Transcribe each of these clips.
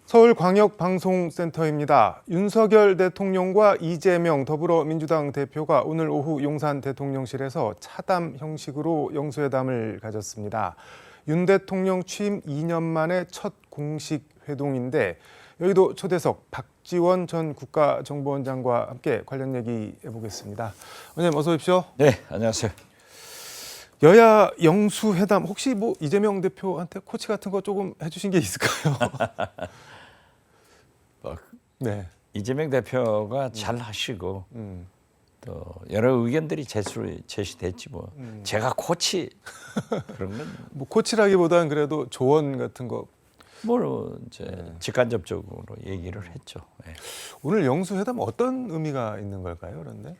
서울광역방송센터입니다. 윤석열 대통령과 이재명 더불어민주당 대표가 오늘 오후 용산 대통령실에서 차담 형식으로 영수회담을 가졌습니다. 윤 대통령 취임 2년 만에 첫 공식 회동인데 여의도 초대석 박지원 전 국가정보원장과 함께 관련 얘기 해보겠습니다. 원장님 어서 오십시오. 네, 안녕하세요. 여야 영수회담 혹시 뭐 이재명 대표한테 코치 같은 거 조금 해주신 게 있을까요? 네. 이재명 대표가 잘 하시고 또 여러 의견들이 제시됐지 뭐. 제가 코치 그런 건 뭐 코치라기보다는 그래도 조언 같은 거. 뭐 이제 직간접적으로 얘기를 했죠. 네. 오늘 영수회담 어떤 의미가 있는 걸까요? 그런데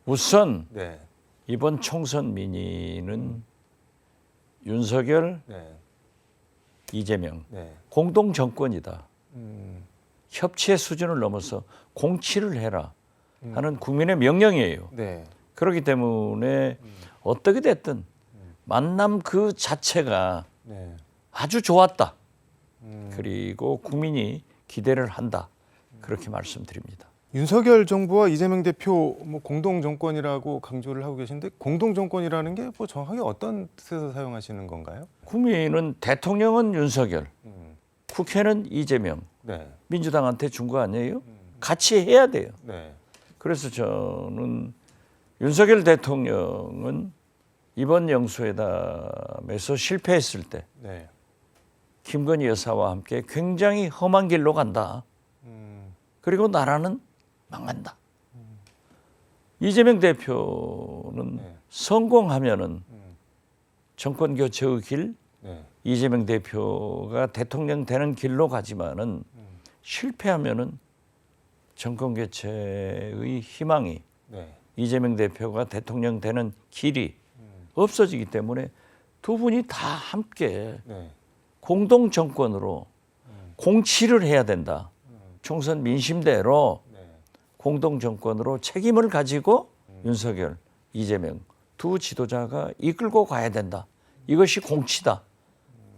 우선 네. 이번 총선 민의는 윤석열, 네. 이재명 네. 공동 정권이다. 협치의 수준을 넘어서 공치를 해라 하는 국민의 명령이에요. 네. 그렇기 때문에 어떻게 됐든 만남 그 자체가 네. 아주 좋았다. 그리고 국민이 기대를 한다. 그렇게 말씀드립니다. 윤석열 정부와 이재명 대표 뭐 공동 정권이라고 강조를 하고 계신데 공동 정권이라는 게 뭐 정확하게 어떤 뜻에서 사용하시는 건가요? 국민은 대통령은 윤석열, 국회는 이재명, 네. 민주당한테 준 거 아니에요? 같이 해야 돼요. 네. 그래서 저는 윤석열 대통령은 이번 영수회담에서 실패했을 때 네. 김건희 여사와 함께 굉장히 험한 길로 간다. 그리고 나라는 망한다. 이재명 대표는 네. 성공하면은 정권 교체의 길, 네. 이재명 대표가 대통령 되는 길로 가지만은 실패하면은 정권 교체의 희망이 네. 이재명 대표가 대통령 되는 길이 없어지기 때문에 두 분이 다 함께 네. 공동 정권으로 공치를 해야 된다. 총선 민심대로 네. 공동 정권으로 책임을 가지고 윤석열, 이재명 두 지도자가 이끌고 가야 된다. 이것이 공치다.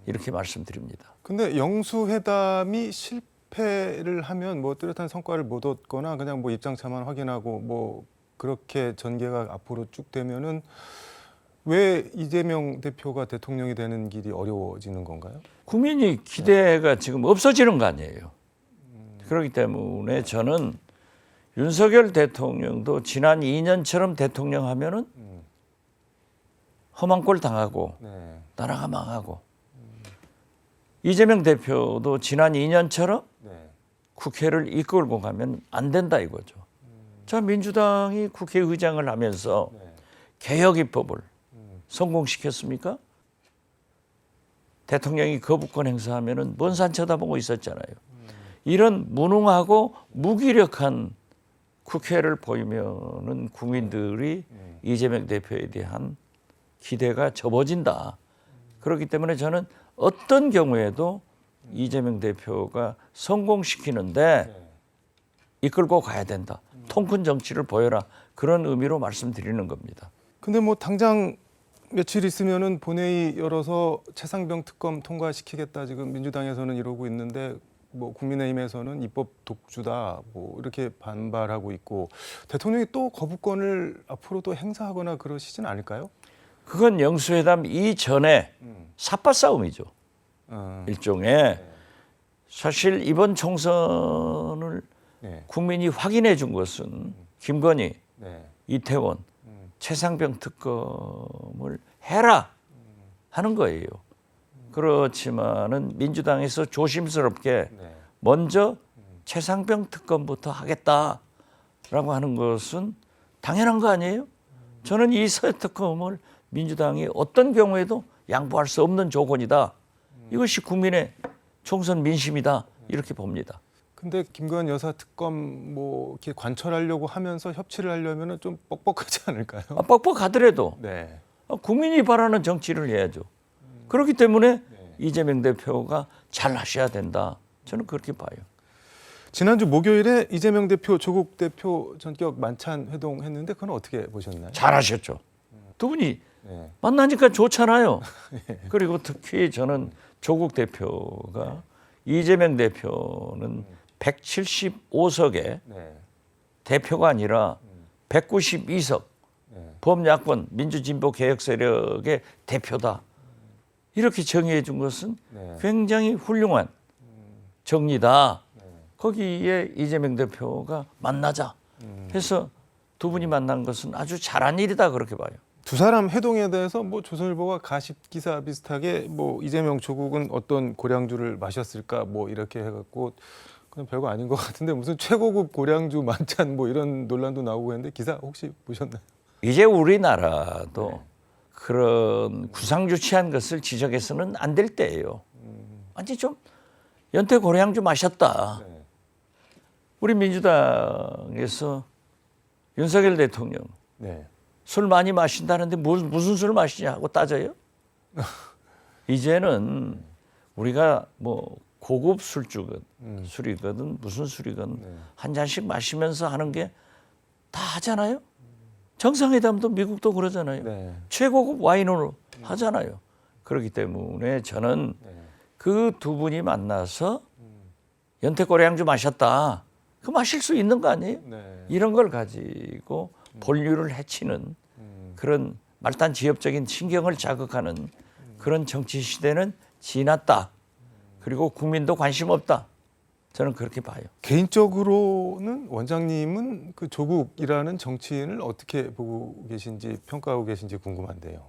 이렇게 말씀드립니다. 근데 영수회담이 실패를 하면 뭐 뚜렷한 성과를 못 얻거나 그냥 뭐 입장차만 확인하고 뭐 그렇게 전개가 앞으로 쭉 되면은 왜 이재명 대표가 대통령이 되는 길이 어려워지는 건가요? 국민이 기대가 지금 없어지는 거 아니에요. 그렇기 때문에 저는 윤석열 대통령도 지난 2년처럼 대통령 하면은 험한 꼴 당하고 네. 나라가 망하고 이재명 대표도 지난 2년처럼 네. 국회를 이끌고 가면 안 된다 이거죠. 자, 민주당이 국회의장을 하면서 네. 개혁 입법을 성공시켰습니까? 대통령이 거부권 행사하면은 먼 산 쳐다보고 있었잖아요. 이런 무능하고 무기력한 국회를 보이면은 국민들이 이재명 대표에 대한 기대가 접어진다. 그렇기 때문에 저는 어떤 경우에도 이재명 대표가 성공시키는데 이끌고 가야 된다. 통큰 정치를 보여라. 그런 의미로 말씀드리는 겁니다. 근데 뭐 당장 며칠 있으면은 본회의 열어서 최상병 특검 통과시키겠다 지금 민주당에서는 이러고 있는데 뭐 국민의힘에서는 입법 독주다 뭐 이렇게 반발하고 있고 대통령이 또 거부권을 앞으로 또 행사하거나 그러시진 않을까요? 그건 영수회담 이전에 삿바 싸움이죠. 일종의 사실 이번 총선을 네. 국민이 확인해 준 것은 김건희, 네. 이태원, 최상병 특검을 해라 하는 거예요. 그렇지만은 민주당에서 조심스럽게 네. 먼저 최상병 특검부터 하겠다라고 하는 것은 당연한 거 아니에요? 저는 이 서해특검을 민주당이 어떤 경우에도 양보할 수 없는 조건이다. 이것이 국민의 총선 민심이다. 이렇게 봅니다. 근데 김건희 여사 특검 뭐 이렇게 관철하려고 하면서 협치를 하려면은 좀 뻑뻑하지 않을까요? 뻑뻑하더라도 네. 국민이 바라는 정치를 해야죠. 그렇기 때문에 이재명 대표가 잘 하셔야 된다. 저는 그렇게 봐요. 지난주 목요일에 이재명 대표, 조국 대표 전격 만찬 회동했는데 그건 어떻게 보셨나요? 잘 하셨죠. 두 분이 네. 만나니까 좋잖아요. 그리고 특히 저는 조국 대표가 이재명 대표는 175석의 네. 대표가 아니라 192석 범야권 민주진보 개혁 세력의 대표다. 이렇게 정의해 준 것은 네. 굉장히 훌륭한 정리다. 거기에 이재명 대표가 만나자 해서 두 분이 만난 것은 아주 잘한 일이다 그렇게 봐요. 두 사람 회동에 대해서 뭐 조선일보가 가십 기사 비슷하게 뭐 이재명 조국은 어떤 고량주를 마셨을까 뭐 이렇게 해갖고 그냥 별거 아닌 것 같은데 무슨 최고급 고량주 만찬 뭐 이런 논란도 나오고 했는데 기사 혹시 보셨나요? 이제 우리나라도 그런 구상주 취한 것을 지적해서는 안 될 때예요. 아니 좀 연태 고량주 마셨다. 네. 우리 민주당에서 윤석열 대통령 네. 술 많이 마신다는데 무슨 술 마시냐 하고 따져요. 이제는 우리가 뭐 고급 술이거든 무슨 술이건 한 잔씩 마시면서 하는 게 다 하잖아요. 정상회담도 미국도 그러잖아요. 네. 최고급 와인으로 하잖아요. 그렇기 때문에 저는 그 두 분이 만나서 연태고량주 마셨다. 그 마실 수 있는 거 아니에요? 네. 이런 걸 가지고 본류를 해치는 그런 말단 지엽적인 신경을 자극하는 그런 정치 시대는 지났다. 그리고 국민도 관심 없다. 저는 그렇게 봐요. 개인적으로는 원장님은 그 조국이라는 정치인을 어떻게 보고 계신지 평가하고 계신지 궁금한데요.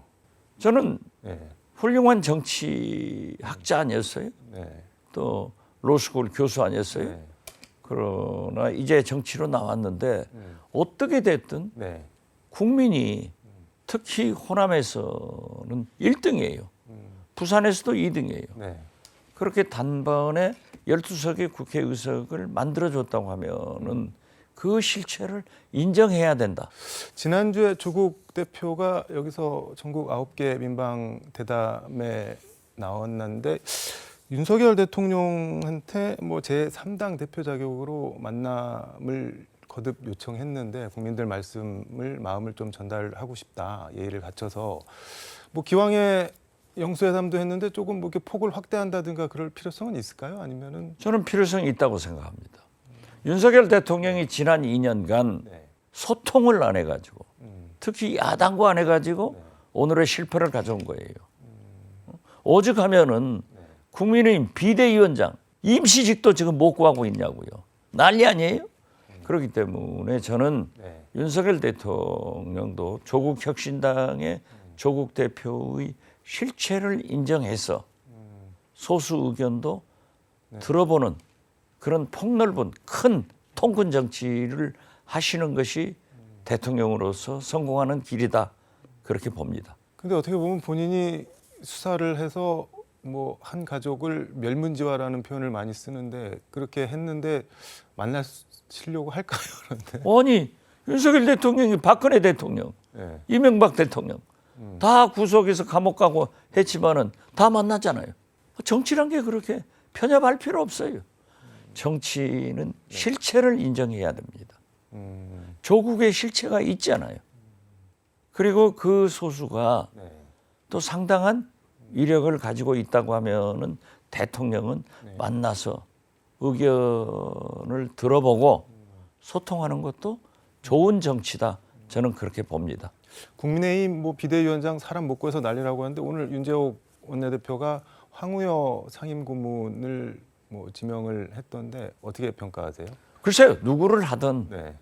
저는 네. 훌륭한 정치학자 아니었어요? 네. 또 로스쿨 교수 아니었어요? 네. 그러나 이제 정치로 나왔는데 어떻게 됐든 네. 국민이 특히 호남에서는 1등이에요. 부산에서도 2등이에요. 네. 그렇게 단번에 12석의 국회의석을 만들어줬다고 하면은 그 실체를 인정해야 된다. 지난주에 조국 대표가 여기서 전국 9개 민방 대담에 나왔는데 윤석열 대통령한테 뭐 제3당 대표 자격으로 만남을 거듭 요청했는데 국민들 마음을 좀 전달하고 싶다. 예의를 갖춰서 뭐 기왕에 영수회담도 했는데 조금 뭐 이렇게 폭을 확대한다든가 그럴 필요성은 있을까요? 아니면은 저는 필요성이 있다고 생각합니다. 윤석열 대통령이 지난 2년간 네. 소통을 안 해가지고 특히 야당과 안 해가지고 오늘의 실패를 가져온 거예요. 오죽하면은 국민의힘 비대위원장 임시직도 지금 못 구하고 있냐고요. 난리 아니에요? 그렇기 때문에 저는 네. 윤석열 대통령도 조국 혁신당의 조국 대표의 실체를 인정해서 소수 의견도 들어보는 그런 폭넓은 큰 통큰 정치를 하시는 것이 대통령으로서 성공하는 길이다. 그렇게 봅니다. 근데 어떻게 보면 본인이 수사를 해서 뭐 한 가족을 멸문지화라는 표현을 많이 쓰는데 그렇게 했는데 만나시려고 할까요? 그런데 아니 윤석열 대통령이 박근혜 대통령, 네. 이명박 대통령 다 구속해서 감옥 가고 했지만은 다 만나잖아요. 정치란 게 그렇게 편협할 필요 없어요. 정치는 실체를 인정해야 됩니다. 조국의 실체가 있잖아요. 그리고 그 소수가 네. 또 상당한 위력을 가지고 있다고 하면은 대통령은 네. 만나서 의견을 들어보고 소통하는 것도 좋은 정치다. 저는 그렇게 봅니다. 국민의힘 뭐 비대위원장 사람 못 구해서 난리라고 하는데 오늘 윤재옥 원내대표가 황우여 상임고문을 뭐 지명을 했던데 어떻게 평가하세요? 글쎄요, 누구를 하든 네.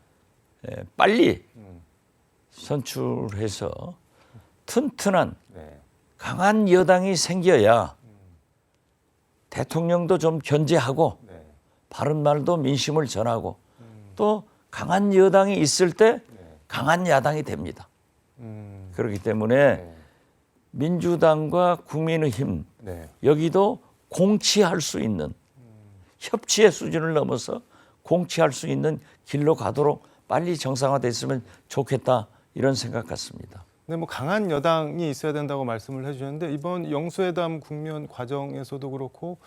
빨리 선출해서 튼튼한 네. 강한 여당이 생겨야 대통령도 좀 견제하고 네. 바른 말도 민심을 전하고 또 강한 여당이 있을 때 강한 야당이 됩니다. 그렇기 때문에 네. 민주당과 국민의힘 네. 여기도 공치할 수 있는 협치의 수준을 넘어서 공치할 수 있는 길로 가도록 빨리 정상화됐으면 좋겠다 이런 생각 같습니다. 근데 뭐 강한 여당이 있어야 된다고 말씀을 해주셨는데 이번 영수회담 국면 과정에서도 그렇고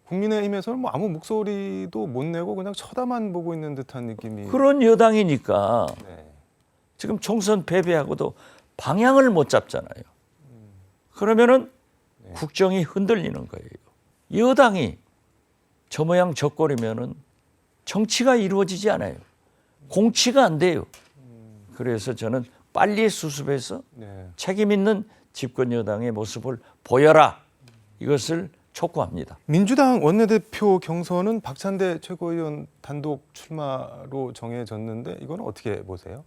국민의힘에서는 뭐 아무 목소리도 못 내고 그냥 쳐다만 보고 있는 듯한 느낌이. 그런 여당이니까 네. 지금 총선 패배하고도 방향을 못 잡잖아요. 그러면은 국정이 흔들리는 거예요. 여당이 저 모양 저 꼴이면은 정치가 이루어지지 않아요. 공치가 안 돼요. 그래서 저는 빨리 수습해서 네. 책임 있는 집권 여당의 모습을 보여라. 이것을 촉구합니다. 민주당 원내대표 경선은 박찬대 최고위원 단독 출마로 정해졌는데 이건 어떻게 보세요?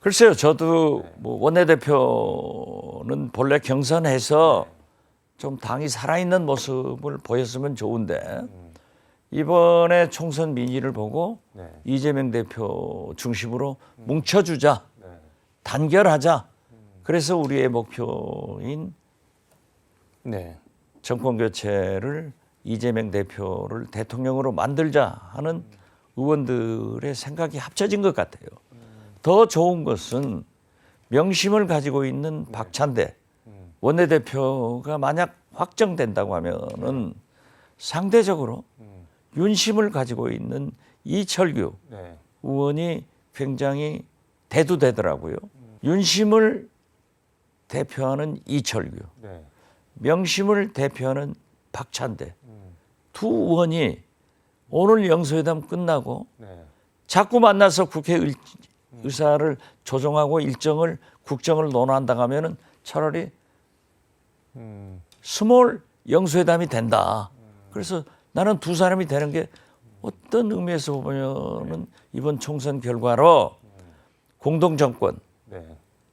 글쎄요, 저도 뭐 원내대표는 본래 경선해서 좀 당이 살아있는 모습을 보였으면 좋은데 이번에 총선 민의를 보고 네. 이재명 대표 중심으로 뭉쳐주자, 네. 단결하자. 그래서 우리의 목표인 네. 정권 교체를 이재명 대표를 대통령으로 만들자 하는 의원들의 생각이 합쳐진 것 같아요. 더 좋은 것은 명심을 가지고 있는 박찬대 원내대표가 만약 확정된다고 하면은 상대적으로 윤심을 가지고 있는 이철규 네. 의원이 굉장히 대두되더라고요. 윤심을 대표하는 이철규, 네. 명심을 대표하는 박찬대 두 의원이 오늘 영수회담 끝나고 네. 자꾸 만나서 국회 의사를 조정하고 일정을 국정을 논한다 하면은 차라리 스몰 영수회담이 된다. 그래서 나는 두 사람이 되는 게 어떤 의미에서 보면은 이번 총선 결과로 공동 정권 네.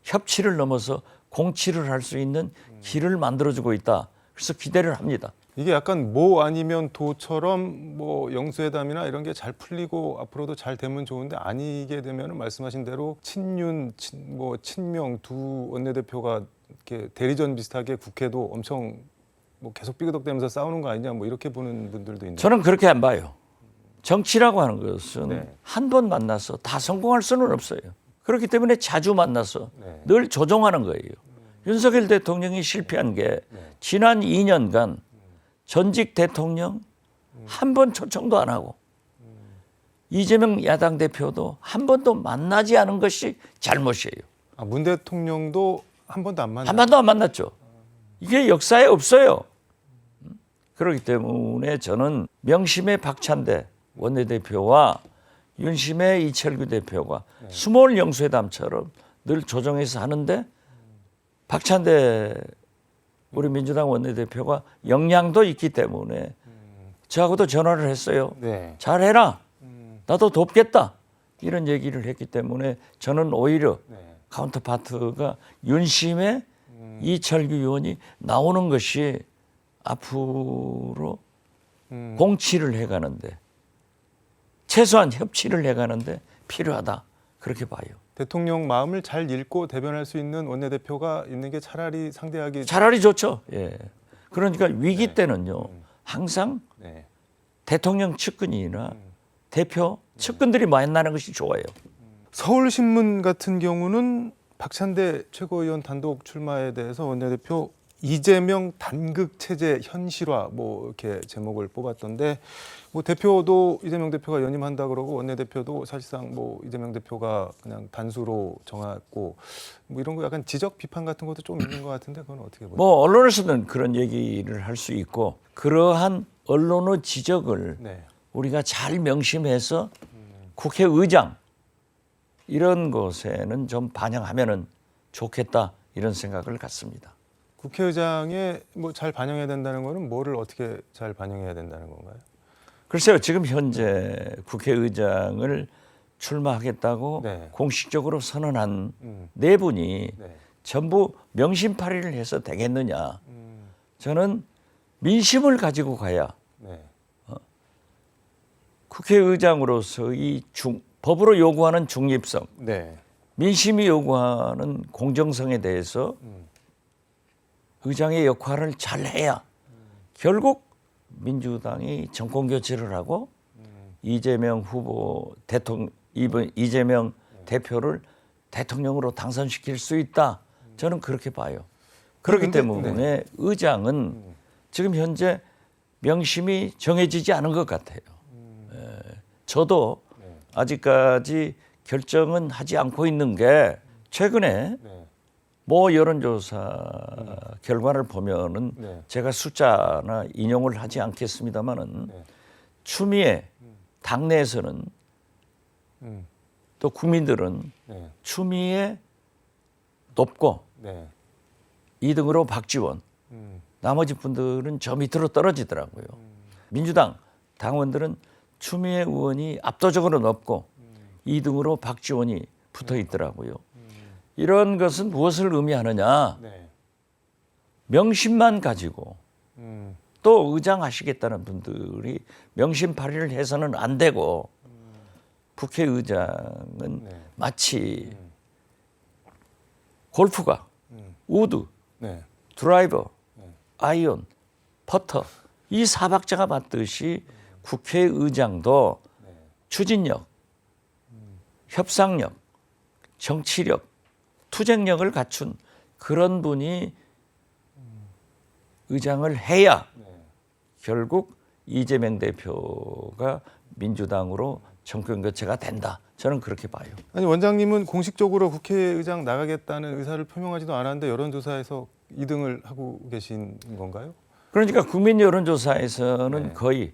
협치를 넘어서 공치를 할 수 있는 길을 만들어주고 있다. 그래서 기대를 합니다. 이게 약간 뭐 아니면 도처럼 뭐 영수회담이나 이런 게 잘 풀리고 앞으로도 잘 되면 좋은데 아니게 되면은 말씀하신 대로 친윤, 친명 두 원내대표가 이렇게 대리전 비슷하게 국회도 엄청 뭐 계속 삐그덕대면서 싸우는 거 아니냐 뭐 이렇게 보는 분들도 있는데. 저는 그렇게 안 봐요. 정치라고 하는 것은 네. 한 번 만나서 다 성공할 수는 없어요. 그렇기 때문에 자주 만나서 네. 늘 조정하는 거예요. 윤석열 대통령이 실패한 게 지난 2년간 전직 대통령 한 번 초청도 안 하고 이재명 야당 대표도 한 번도 만나지 않은 것이 잘못이에요. 아, 문 대통령도 한 번도 안 만나. 한 번도 안 만났죠. 이게 역사에 없어요. 그렇기 때문에 저는 명심의 박찬대 원내대표와 윤심의 이철규 대표가 스몰 영수회담처럼 늘 조정해서 하는데 박찬대 우리 민주당 원내대표가 역량도 있기 때문에 저하고도 전화를 했어요. 네. 잘해라. 나도 돕겠다. 이런 얘기를 했기 때문에 저는 오히려 네. 카운터파트가 윤심의 이철규 의원이 나오는 것이 앞으로 공치를 해가는데 최소한 협치를 해가는데 필요하다. 그렇게 봐요. 대통령 마음을 잘 읽고 대변할 수 있는 원내대표가 있는 게 차라리 상대하기. 차라리 좋죠. 예. 그러니까 위기 때는요. 항상 네. 대통령 측근이나 대표 측근들이 만나는 것이 좋아요. 서울신문 같은 경우는 박찬대 최고위원 단독 출마에 대해서 원내대표 이재명 단극 체제 현실화 뭐 이렇게 제목을 뽑았던데 뭐 대표도 이재명 대표가 연임한다 그러고 원내대표도 사실상 뭐 이재명 대표가 그냥 단수로 정했고 뭐 이런 거 약간 지적 비판 같은 것도 좀 있는 것 같은데 그건 어떻게 보세요? 뭐 언론에서는 그런 얘기를 할 수 있고 그러한 언론의 지적을 네. 우리가 잘 명심해서 국회의장 이런 것에는 좀 반영하면은 좋겠다 이런 생각을 갖습니다. 국회의장에 뭐 잘 반영해야 된다는 거는 뭐를 어떻게 잘 반영해야 된다는 건가요? 글쎄요, 지금 현재 국회의장을 출마하겠다고 네. 공식적으로 선언한 네 분이 네. 전부 명심팔이를 해서 되겠느냐? 저는 민심을 가지고 가야 네. 국회의장으로서의 법으로 요구하는 중립성, 네. 민심이 요구하는 공정성에 대해서 의장의 역할을 잘 해야 결국 민주당이 정권 교체를 하고 이재명 후보 이재명 대표를 대통령으로 당선시킬 수 있다. 저는 그렇게 봐요. 그렇기 때문에 의장은 지금 현재 명심이 정해지지 않은 것 같아요. 저도 아직까지 결정은 하지 않고 있는 게 최근에 뭐 여론조사 결과를 보면은 네. 제가 숫자나 인용을 하지 않겠습니다만은 추미애 당내에서는 음. 또 국민들은 네. 추미애 높고 네. 2등으로 박지원, 음. 나머지 분들은 저 밑으로 떨어지더라고요. 민주당 당원들은 추미애 의원이 압도적으로 높고 2등으로 박지원이 붙어 있더라고요. 이런 것은 무엇을 의미하느냐? 네. 명심만 가지고 음. 또 의장하시겠다는 분들이 명심 발휘를 해서는 안 되고 국회의장은 네. 마치 골프가 우드, 네. 드라이버, 아이언, 퍼터 이 사박자가 맞듯이 국회의장도 추진력, 협상력, 정치력, 투쟁력을 갖춘 그런 분이 의장을 해야 결국 이재명 대표가 민주당으로 정권 교체가 된다. 저는 그렇게 봐요. 아니 원장님은 공식적으로 국회의장 나가겠다는 의사를 표명하지도 않았는데 여론조사에서 2등을 하고 계신 건가요? 그러니까 국민 여론조사에서는 네. 거의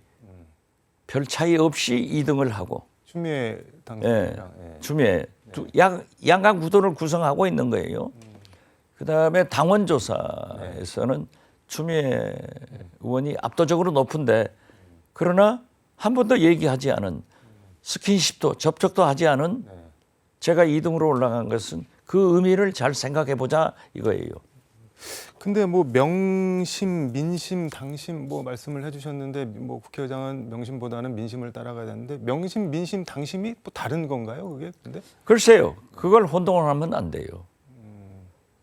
별 차이 없이 2등을 하고 추미애 당선인이랑 추미애 양강 구도를 구성하고 있는 거예요. 그다음에 당원조사에서는 추미애 의원이 압도적으로 높은데 그러나 한 번도 얘기하지 않은 스킨십도 접촉도 하지 않은 제가 2등으로 올라간 것은 그 의미를 잘 생각해 보자 이거예요. 근데 뭐 명심, 민심, 당심 뭐 말씀을 해주셨는데 뭐 국회의장은 명심보다는 민심을 따라가야 되는데 명심, 민심, 당심이 뭐 다른 건가요? 그게 근데? 글쎄요, 그걸 혼동을 하면 안 돼요.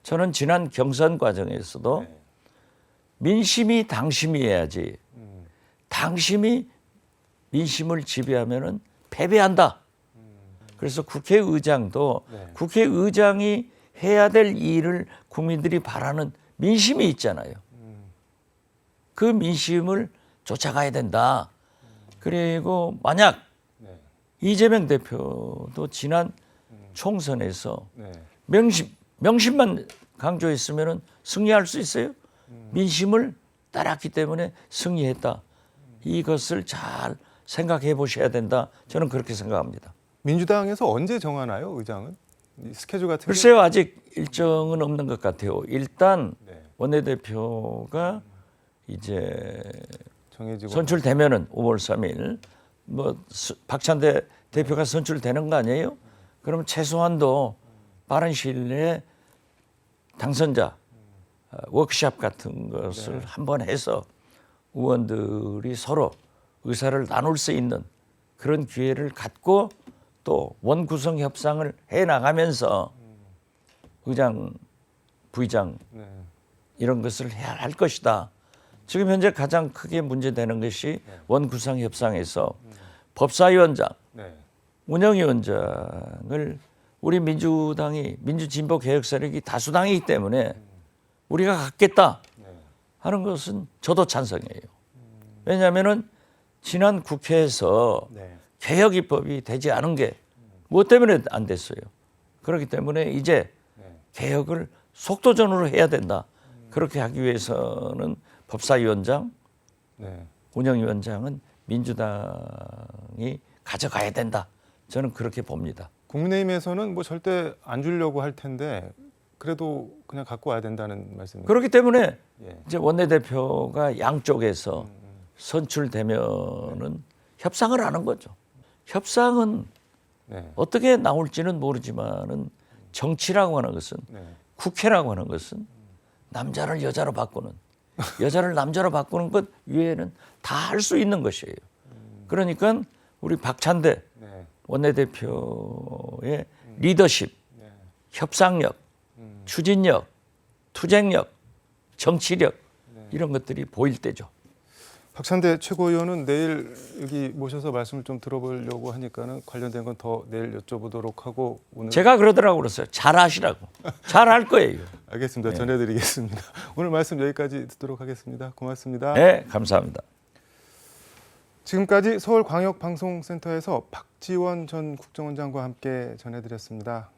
저는 지난 경선 과정에서도 민심이 당심이어야지 당심이 민심을 지배하면은 패배한다. 그래서 국회의장도 국회의장이 해야 될 일을 국민들이 바라는 민심이 있잖아요. 그 민심을 쫓아가야 된다. 그리고 만약 이재명 대표도 지난 총선에서 명심만 강조했으면 승리할 수 있어요? 민심을 따랐기 때문에 승리했다. 이것을 잘 생각해 보셔야 된다. 저는 그렇게 생각합니다. 민주당에서 언제 정하나요, 의장은? 이 스케줄 같은 게? 글쎄요, 아직 일정은 없는 것 같아요. 일단 네. 원내대표가 이제 정해지고 선출되면은 5월 3일 뭐 박찬대 대표가 선출되는 거 아니에요? 그러면 최소한도 빠른 시일 내에 당선자 워크숍 같은 것을 한번 해서 의원들이 서로 의사를 나눌 수 있는 그런 기회를 갖고 또 원구성 협상을 해 나가면서 의장, 부의장 이런 것을 해야 할 것이다. 지금 현재 가장 크게 문제되는 것이 원구성 협상에서 법사위원장, 운영위원장을 우리 민주당이 민주진보 개혁 세력이 다수당이기 때문에 우리가 갖겠다 하는 것은 저도 찬성이에요. 왜냐하면은 지난 국회에서 개혁 입법이 되지 않은 게 무엇 때문에 안 됐어요. 그렇기 때문에 이제 개혁을 속도전으로 해야 된다. 그렇게 하기 위해서는 법사위원장, 운영위원장은 민주당이 가져가야 된다. 저는 그렇게 봅니다. 국민의힘에서는 뭐 절대 안 주려고 할 텐데 그래도 그냥 갖고 와야 된다는 말씀이에요. 그렇기 때문에 이제 원내대표가 양쪽에서 선출되면은 협상을 하는 거죠. 협상은 어떻게 나올지는 모르지만은 정치라고 하는 것은 국회라고 하는 것은 남자를 여자로 바꾸는 여자를 남자로 바꾸는 것 외에는 다 할 수 있는 것이에요. 그러니까 우리 박찬대 원내대표의 리더십, 협상력, 추진력, 투쟁력, 정치력 이런 것들이 보일 때죠. 박찬대 최고위원은 내일 여기 모셔서 말씀을 좀 들어보려고 하니까는 관련된 건 더 내일 여쭤보도록 하고 오늘 제가 그러더라고 그랬어요. 잘하시라고. 잘할 거예요. 알겠습니다. 전해드리겠습니다. 오늘 말씀 여기까지 듣도록 하겠습니다. 고맙습니다. 네, 감사합니다. 지금까지 서울광역방송센터에서 박지원 전 국정원장과 함께 전해드렸습니다.